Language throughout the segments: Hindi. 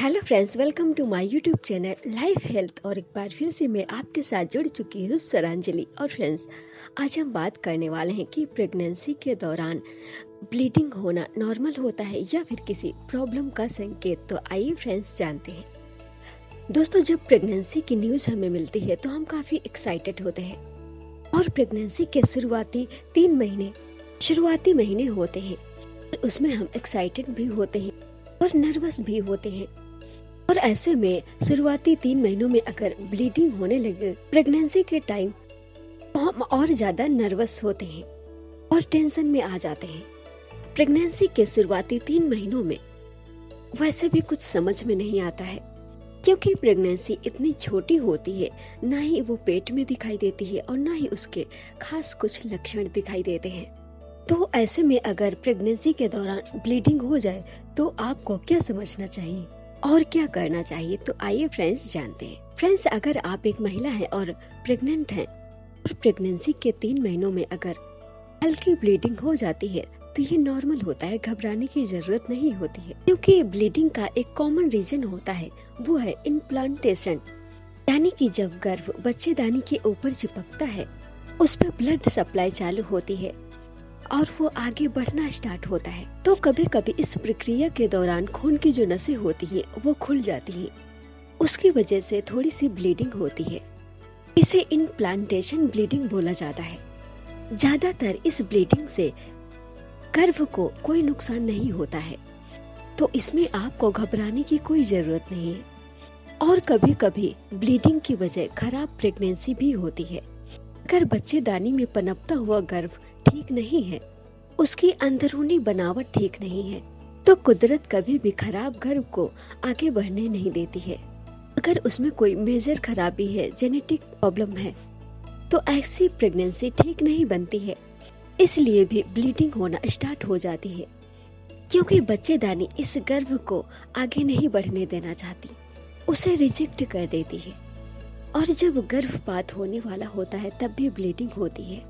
Hello friends, welcome to my YouTube channel life health. और एक बार फिर से मैं आपके साथ जुड़ चुकी हूँ सरांजलि। और फ्रेंड्स, आज हम बात करने वाले हैं कि प्रेगनेंसी के दौरान ब्लीडिंग होना नॉर्मल होता है या फिर किसी प्रॉब्लम का संकेत। तो आइए फ्रेंड्स जानते हैं। दोस्तों, जब प्रेगनेंसी की न्यूज़ हमें मिलती है तो हम काफ़ी एक्साइटेड होते हैं। और प्रेगनेंसी के शुरुआती महीने होते हैं, उसमें हम एक्साइटेड भी होते हैं और नर्वस भी होते हैं। और ऐसे में शुरुआती 3 महीनों में अगर ब्लीडिंग होने लगे प्रेगनेंसी के टाइम, तो हम और ज्यादा नर्वस होते हैं और टेंशन में आ जाते हैं। प्रेगनेंसी के शुरुआती 3 महीनों में वैसे भी कुछ समझ में नहीं आता है, क्योंकि प्रेगनेंसी इतनी छोटी होती है, ना ही वो पेट में दिखाई देती है और ना ही उसके खास कुछ लक्षण दिखाई देते हैं। तो ऐसे में अगर प्रेगनेंसी के दौरान ब्लीडिंग हो जाए तो आपको क्या समझना चाहिए और क्या करना चाहिए। तो आइए फ्रेंड्स जानते हैं। फ्रेंड्स, अगर आप एक महिला हैं और प्रेग्नेंट हैं और प्रेगनेंसी के 3 महीनों में अगर हल्की ब्लीडिंग हो जाती है तो ये नॉर्मल होता है, घबराने की जरूरत नहीं होती है। क्योंकि ब्लीडिंग का एक कॉमन रीजन होता है, वो है इम्प्लांटेशन, यानी कि जब गर्भ बच्चेदानी के ऊपर चिपकता है उस पर ब्लड सप्लाई चालू होती है और वो आगे बढ़ना स्टार्ट होता है। तो कभी कभी इस प्रक्रिया के दौरान खून की जो नसें होती हैं वो खुल जाती हैं, उसकी वजह से थोड़ी सी ब्लीडिंग होती है। इसे इम्प्लांटेशन ब्लीडिंग बोला जाता है। ज्यादातर इस ब्लीडिंग से गर्भ को कोई नुकसान नहीं होता है, तो इसमें आपको घबराने की कोई जरूरत नहीं है। और कभी कभी ब्लीडिंग की वजह खराब प्रेगनेंसी भी होती है। अगर बच्चेदानी में पनपता हुआ गर्भ ठीक नहीं है, उसकी अंदरूनी बनावट ठीक नहीं है, तो कुदरत कभी भी खराब गर्भ को आगे बढ़ने नहीं देती है। अगर उसमें कोई मेजर खराबी है, जेनेटिक प्रॉब्लम है, तो ऐसी प्रेगनेंसी ठीक नहीं बनती है। इसलिए भी ब्लीडिंग होना स्टार्ट हो जाती है, क्योंकि बच्चेदानी इस गर्भ को आगे नहीं बढ़ने देना चाहती, उसे रिजेक्ट कर देती है। और जब गर्भपात होने वाला होता है तब भी ब्लीडिंग होती है।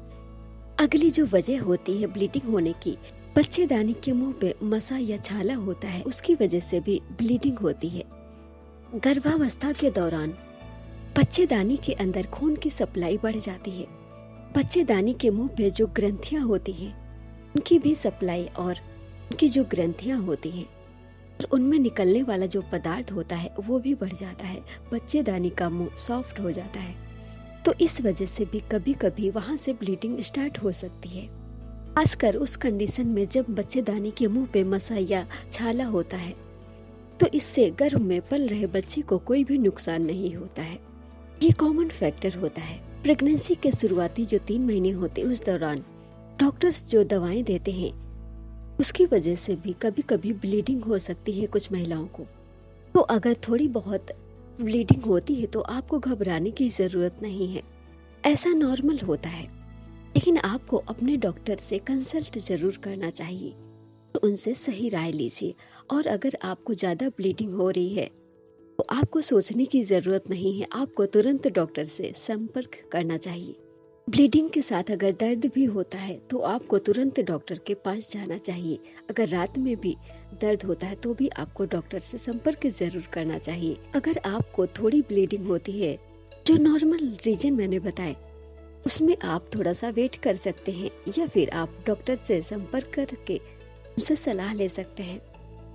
अगली जो वजह होती है ब्लीडिंग होने की, बच्चेदानी के मुंह पे मसा या छाला होता है, उसकी वजह से भी ब्लीडिंग होती है। गर्भावस्था के दौरान बच्चेदानी के अंदर खून की सप्लाई बढ़ जाती है। बच्चेदानी के मुंह पे जो ग्रंथियां होती हैं उनकी भी सप्लाई और उनकी जो ग्रंथियां होती हैं और उनमें निकलने वाला जो पदार्थ होता है वो भी बढ़ जाता है। बच्चेदानी का मुंह सॉफ्ट हो जाता है, तो इस वजह से भी कभी कभी वहां से ब्लीडिंग स्टार्ट हो सकती है। खासकर उस कंडीशन में जब बच्चेदानी के मुंह पे मसा या छाला होता है, तो इससे गर्भ में पल रहे बच्चे को कोई भी नुकसान नहीं होता है। ये कॉमन फैक्टर होता है। प्रेगनेंसी के शुरुआती जो 3 महीने होते हैं उस दौरान डॉक्टर्स जो दवाएं देते हैं उसकी वजह से भी कभी कभी ब्लीडिंग हो सकती है कुछ महिलाओं को। तो अगर थोड़ी बहुत ब्लीडिंग होती है तो आपको घबराने की जरूरत नहीं है, ऐसा नॉर्मल होता है। लेकिन आपको अपने डॉक्टर से कंसल्ट जरूर करना चाहिए, उनसे सही राय लीजिए। और अगर आपको ज्यादा ब्लीडिंग हो रही है तो आपको सोचने की जरूरत नहीं है, आपको तुरंत डॉक्टर से संपर्क करना चाहिए। ब्लीडिंग के साथ अगर दर्द भी होता है तो आपको तुरंत डॉक्टर के पास जाना चाहिए। अगर रात में भी दर्द होता है तो भी आपको डॉक्टर से संपर्क जरूर करना चाहिए। अगर आपको थोड़ी ब्लीडिंग होती है, जो नॉर्मल रीजन मैंने बताए, उसमें आप थोड़ा सा वेट कर सकते हैं या फिर आप डॉक्टर से संपर्क करके उनसे सलाह ले सकते हैं।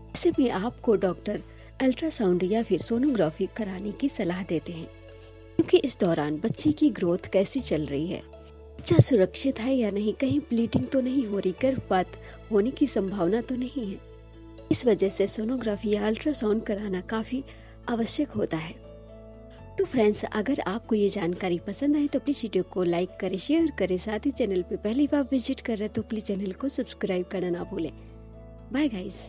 ऐसे में आपको डॉक्टर अल्ट्रासाउंड या फिर सोनोग्राफी कराने की सलाह देते हैं, क्योंकि इस दौरान बच्चे की ग्रोथ कैसी चल रही है, बच्चा सुरक्षित है या नहीं, कहीं ब्लीडिंग तो नहीं हो रही, गर्भपात होने की संभावना तो नहीं है। इस वजह से सोनोग्राफी या अल्ट्रासाउंड कराना काफी आवश्यक होता है। तो फ्रेंड्स, अगर आपको ये जानकारी पसंद आए तो प्लीज वीडियो को लाइक करें, शेयर करें। साथ ही चैनल पे पहली बार विजिट कर रहे तो प्लीज चैनल को सब्सक्राइब करना ना भूलें। Bye guys.